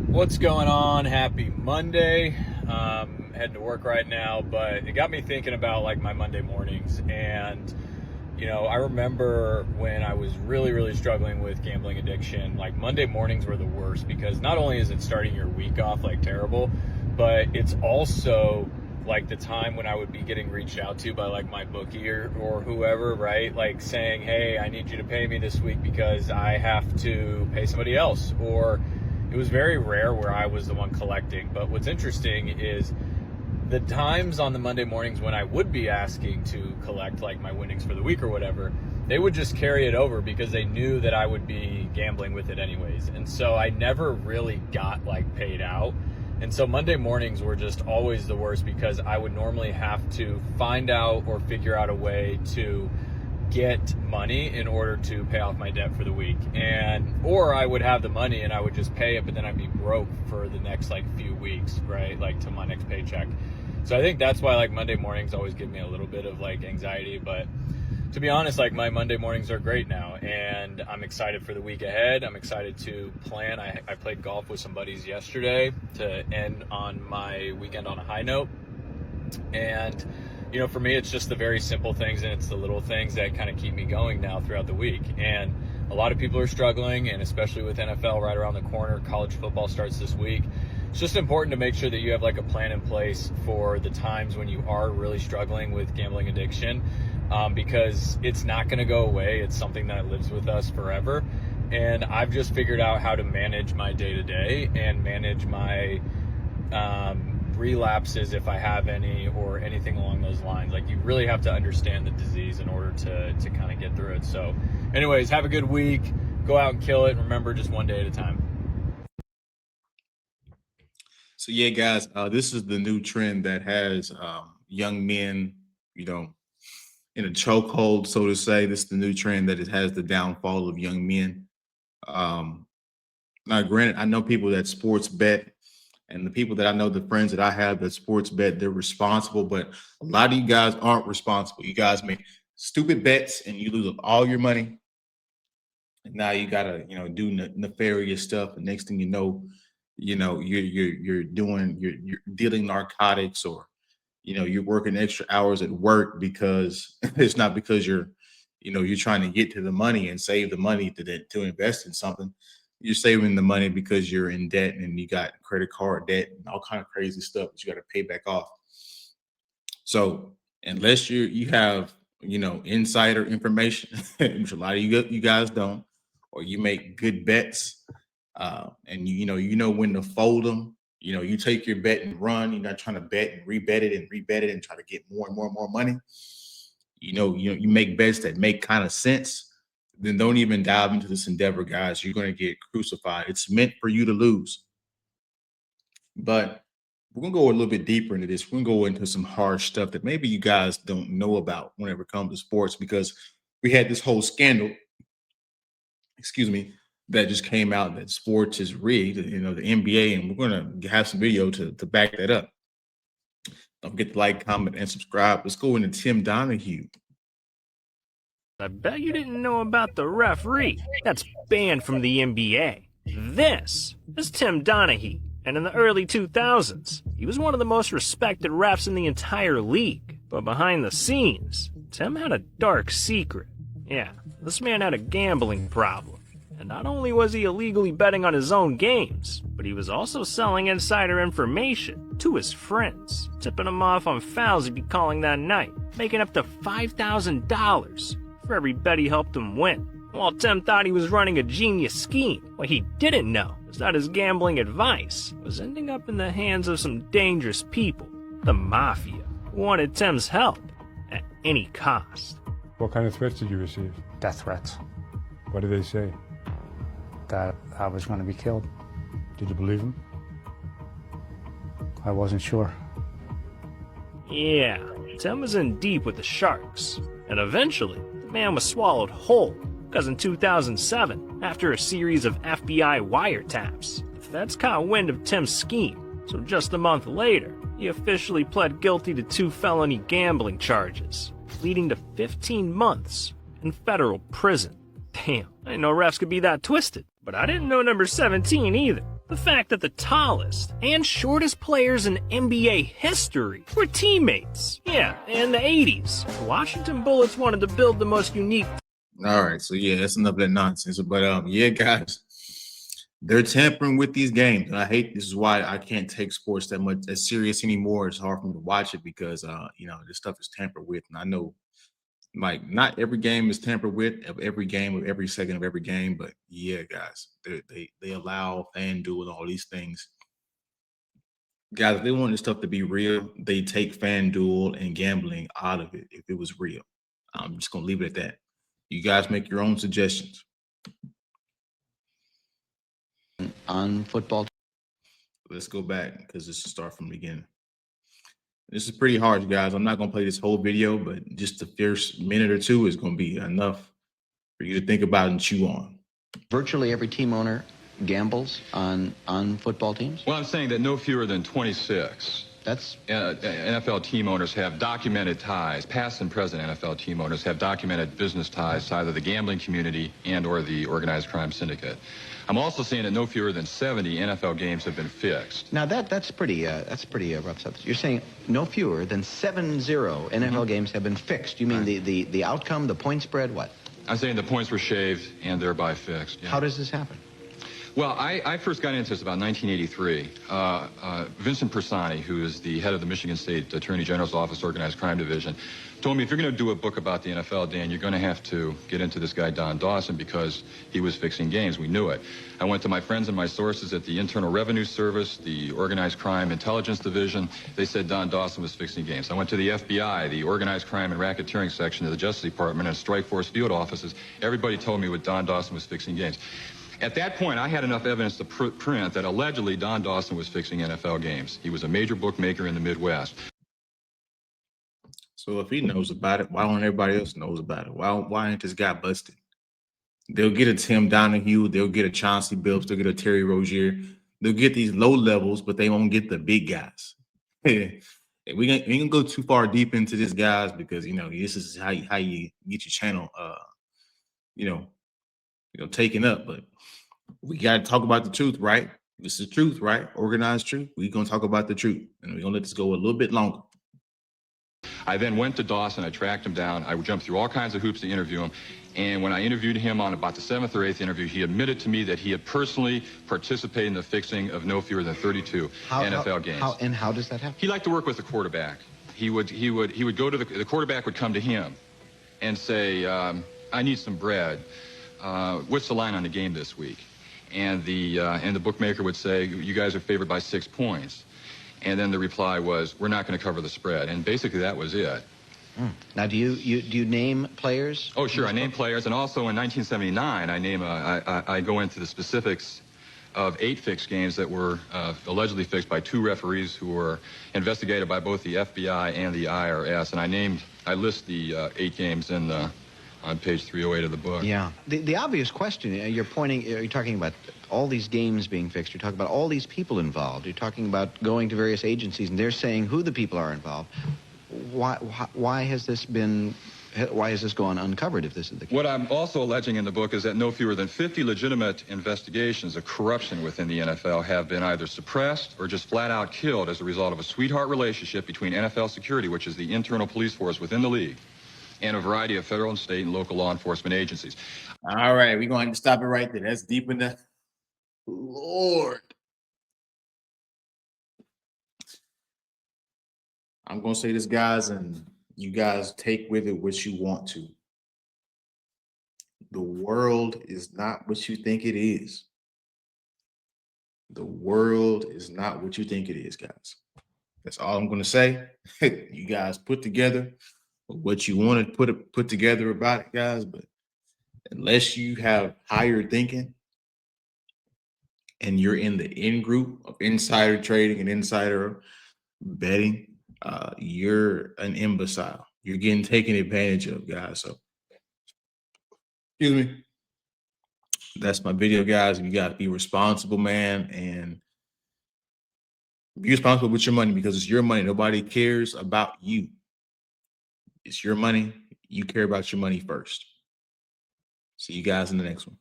What's going on? Happy Monday. Heading to work right now, but it got me thinking about like my Monday mornings. And, I remember when I was really struggling with gambling addiction, like Monday mornings were the worst because not only is it starting your week off like terrible, but it's also like the time when I would be getting reached out to by like my bookie or whoever, right? Like saying, hey, I need you to pay me this week because I have to pay somebody else. Or it was very rare where I was the one collecting. But what's interesting is the times on the Monday mornings when I would be asking to collect like my winnings for the week or whatever, they would just carry it over because they knew that I would be gambling with it anyways. And so I never really got like paid out. And so Monday mornings were just always the worst because I would normally have to find out or figure out a way to get money in order to pay off my debt for the week, or I would have the money and I would just pay it, but then I'd be broke for the next like few weeks, right? Like till my next paycheck. So I think that's why like Monday mornings always give me a little bit of like anxiety, but to be honest, like my Monday mornings are great now and I'm excited for the week ahead. I'm excited to plan. I played golf with some buddies yesterday to end on my weekend on a high note. And for me, it's just the very simple things and it's the little things that kind of keep me going now throughout the week. And a lot of people are struggling, and especially with NFL right around the corner, college football starts this week. It's just important to make sure that you have like a plan in place for the times when you are really struggling with gambling addiction, because it's not going to go away. It's something that lives with us forever. And I've just figured out how to manage my day-to-day and manage my relapses if I have any or anything along those lines. Like you really have to understand the disease in order to kind of get through it. So anyways, have a good week, go out and kill it, and remember, just one day at a time. So yeah, guys, this is the new trend that has young men, in a chokehold, so to say. This is the new trend that it has the downfall of young men. Um, Now, granted, I know people that sports bet, and the people that I know, the friends that I have that sports bet, they're responsible. But a lot of you guys aren't responsible. You guys make stupid bets and you lose all your money. And now you gotta, do nefarious stuff. And next thing you're dealing narcotics, or you're working extra hours at work because it's not because you're trying to get to the money and save the money to invest in something. You're saving the money because you're in debt and you got credit card debt and all kind of crazy stuff that you got to pay back off. So unless you have insider information, which a lot of you guys don't, or you make good bets, and you know when to fold them. You take your bet and run. You're not trying to bet and rebet it and rebet it and try to get more and more and more money. You make bets that make kind of sense. Then don't even dive into this endeavor, guys. You're going to get crucified. It's meant for you to lose. But we're going to go a little bit deeper into this. We're going to go into some hard stuff that maybe you guys don't know about whenever it comes to sports, because we had this whole scandal, that just came out that sports is rigged, the NBA, and we're going to have some video to back that up. Don't forget to like, comment, and subscribe. Let's go into Tim Donahue. I bet you didn't know about the referee that's banned from the NBA. This is Tim Donahue, and in the early 2000s, he was one of the most respected refs in the entire league. But behind the scenes, Tim had a dark secret. Yeah, this man had a gambling problem. And not only was he illegally betting on his own games, but he was also selling insider information to his friends, tipping them off on fouls he'd be calling that night, making up to $5,000 for every bet he helped him win. While Tim thought he was running a genius scheme, what he didn't know was that his gambling advice was ending up in the hands of some dangerous people, the mafia, who wanted Tim's help at any cost. What kind of threats did you receive? Death threats What did they say? that I was going to be killed. Did you believe them? I wasn't sure. Yeah, Tim was in deep with the Sharks, and eventually, the man was swallowed whole, because in 2007, after a series of FBI wiretaps, the feds caught wind of Tim's scheme, so just a month later, he officially pled guilty to 2 felony gambling charges, leading to 15 months in federal prison. Damn, I didn't know refs could be that twisted, but I didn't know number 17 either. The fact that the tallest and shortest players in NBA history were teammates. Yeah, in the 80s, the Washington Bullets wanted to build the most unique. All right, so yeah, that's enough of that nonsense. But yeah, guys, they're tampering with these games. And I hate this is why I can't take sports that much as serious anymore. It's hard for me to watch it because this stuff is tampered with. And I know like not every game is tampered with of every game of every second of every game, but yeah, guys, they allow FanDuel and all these things. Guys, if they want this stuff to be real, they take FanDuel and gambling out of it if it was real. I'm just gonna leave it at that. You guys make your own suggestions. On football. Let's go back because this will start from the beginning. This is pretty hard, guys. I'm not going to play this whole video, but just the first minute or two is going to be enough for you to think about and chew on. Virtually every team owner gambles on football teams? Well, I'm saying that no fewer than 26. That's NFL team owners have documented ties. Past and present NFL team owners have documented business ties to either the gambling community and or the organized crime syndicate. I'm also saying that no fewer than 70 NFL games have been fixed. Now that's pretty rough stuff. You're saying no fewer than 70 NFL games have been fixed. You mean the outcome, the point spread, what? I'm saying the points were shaved and thereby fixed. Yeah. How does this happen? Well, I first got into this about 1983. Vincent Persani, who is the head of the Michigan State Attorney General's Office Organized Crime Division, told me, if you're going to do a book about the NFL, Dan, you're going to have to get into this guy, Don Dawson, because he was fixing games. We knew it. I went to my friends and my sources at the Internal Revenue Service, the Organized Crime Intelligence Division. They said Don Dawson was fixing games. I went to the FBI, the Organized Crime and Racketeering Section of the Justice Department, and Strike Force field offices. Everybody told me what Don Dawson was fixing games. At that point, I had enough evidence to print that allegedly Don Dawson was fixing NFL games. He was a major bookmaker in the Midwest. So if he knows about it, why don't everybody else knows about it? Why ain't this guy busted? They'll get a Tim Donahue, they'll get a Chauncey Billups, they'll get a Terry Rozier. They'll get these low levels, but they won't get the big guys. We ain't gonna go too far deep into this, guys, because this is how you get your channel taken up. But we got to talk about the truth, right? This is truth, right? Organized truth. We're going to talk about the truth, and we're going to let this go a little bit longer. I then went to Dawson. I tracked him down. I jumped through all kinds of hoops to interview him. And when I interviewed him on about the 7th or 8th interview, he admitted to me that he had personally participated in the fixing of no fewer than 32 NFL games. How does that happen? He liked to work with the quarterback. He would go to the quarterback would come to him and say, I need some bread. What's the line on the game this week? And the bookmaker would say, you guys are favored by 6 points. And then the reply was, we're not going to cover the spread. And basically that was it. Now, do you name players? Oh, sure. I name players. And also in 1979, I go into the specifics of 8 fixed games that were allegedly fixed by 2 referees who were investigated by both the FBI and the IRS. And I list the 8 games in on page 308 of the book. Yeah. The obvious question, you're talking about all these games being fixed. You're talking about all these people involved. You're talking about going to various agencies, and they're saying who the people are involved. Why has this gone uncovered if this is the case? What I'm also alleging in the book is that no fewer than 50 legitimate investigations of corruption within the NFL have been either suppressed or just flat out killed as a result of a sweetheart relationship between NFL security, which is the internal police force within the league, and a variety of federal and state and local law enforcement agencies. All right, we're going to stop it right there. That's deep enough. Lord. I'm going to say this, guys, and you guys take with it what you want to. The world is not what you think it is. The world is not what you think it is, guys. That's all I'm going to say. You guys put together what you want to put together about it, guys, but unless you have higher thinking and you're in the in group of insider trading and insider betting, you're an imbecile. You're getting taken advantage of, guys. So, excuse me. That's my video, guys. You got to be responsible, man, and be responsible with your money because it's your money. Nobody cares about you. It's your money. You care about your money first. See you guys in the next one.